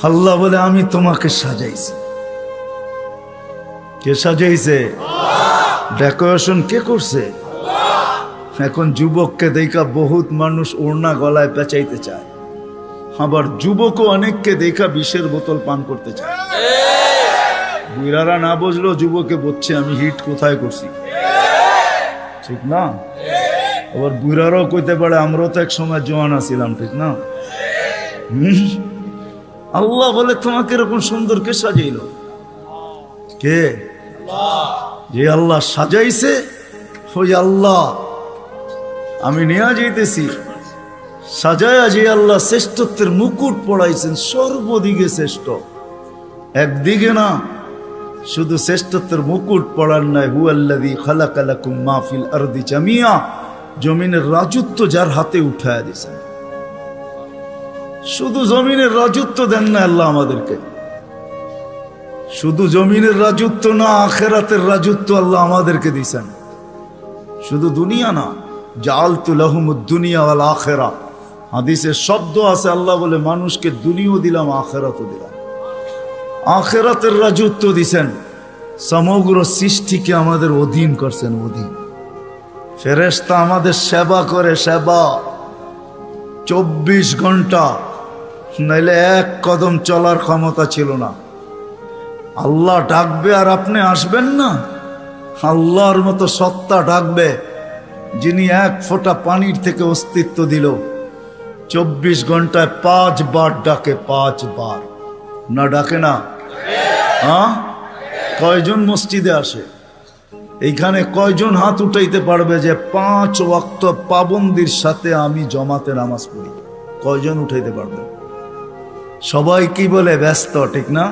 আল্লাহ বলে আমি তোমাকে সাজাইছি। কে সাজাইছে? ডেকোরেশন কে করছে? এখন যুবককে দেখা বহুত মানুষ ওড়না গলায় পেঁচাইতে চায়, আবার যুবকও অনেককে দেখা বিষের বোতল পান করতে চায়। বুড়ারা না বুঝলো যুবকে বলছে আমি হিট কোথায় করছি, ঠিক না? আবার বুড়ারাও কইতে পারে আমরাও তো এক সময় জওয়ান আছিলাম, ঠিক না? আল্লাহ বলে তোমাকে এরকম সুন্দর কে সাজাইল? কে? যে আল্লাহ সাজাইছে ওই আল্লাহ আমি নিয়ে যাইতেছি। সাজায়া যে আল্লাহ শ্রেষ্ঠত্বের মুকুট পড়াইছেন, সর্বদিকে শ্রেষ্ঠ, একদিকে না। শুধু শ্রেষ্ঠত্বের মুকুট পড়ার নাই, হুয়াল্লাযী খালাকা লাকুম মা ফিল আরদি জামিয়া, জমিনের রাজত্ব যার হাতে উঠায়া দিয়েছেন। শুধু জমিনের রাজত্ব দেন না আল্লাহ আমাদেরকে, শুধু জমিনের রাজত্ব না, আখিরাতের রাজত্ব আল্লাহ আমাদেরকে দিয়েছেন। শুধু দুনিয়া না, জাআলতু লাহুমুদ দুনিয়া ওয়াল আখিরা, হাদিসে শব্দ আছে আল্লাহ বলে মানুষকে দুনিয়াও দিলাম আখিরাতও দিলাম। আখিরাতের রাজত্ব দিছেন, সমগ্র সৃষ্টিকে আমাদের অধীন করছেন, অধীন। ফেরেশতা আমাদের সেবা করে, সেবা 24 ঘন্টা, নাইলে এক কদম চলার ক্ষমতা ছিল না। আল্লাহ ডাকবে আর আপনি আসবেন না? আল্লাহর মতো সত্তা ডাকবে যিনি এক ফোঁটা পানির থেকে অস্তিত্ব দিল, 24 ঘন্টায় 5 বার ডাকে, 5 বার। না ডাকে না? হ্যাঁ, কয়জন মসজিদে আসে? এইখানে কয়জন হাত উঠাইতে পারবে যে 5 ওয়াক্ত পাবন্দির সাথে আমি জমাতে নামাজ পড়ি? কয়জন উঠাইতে পারবে? সবাই কি বলে? ব্যস্ত, ঠিক না?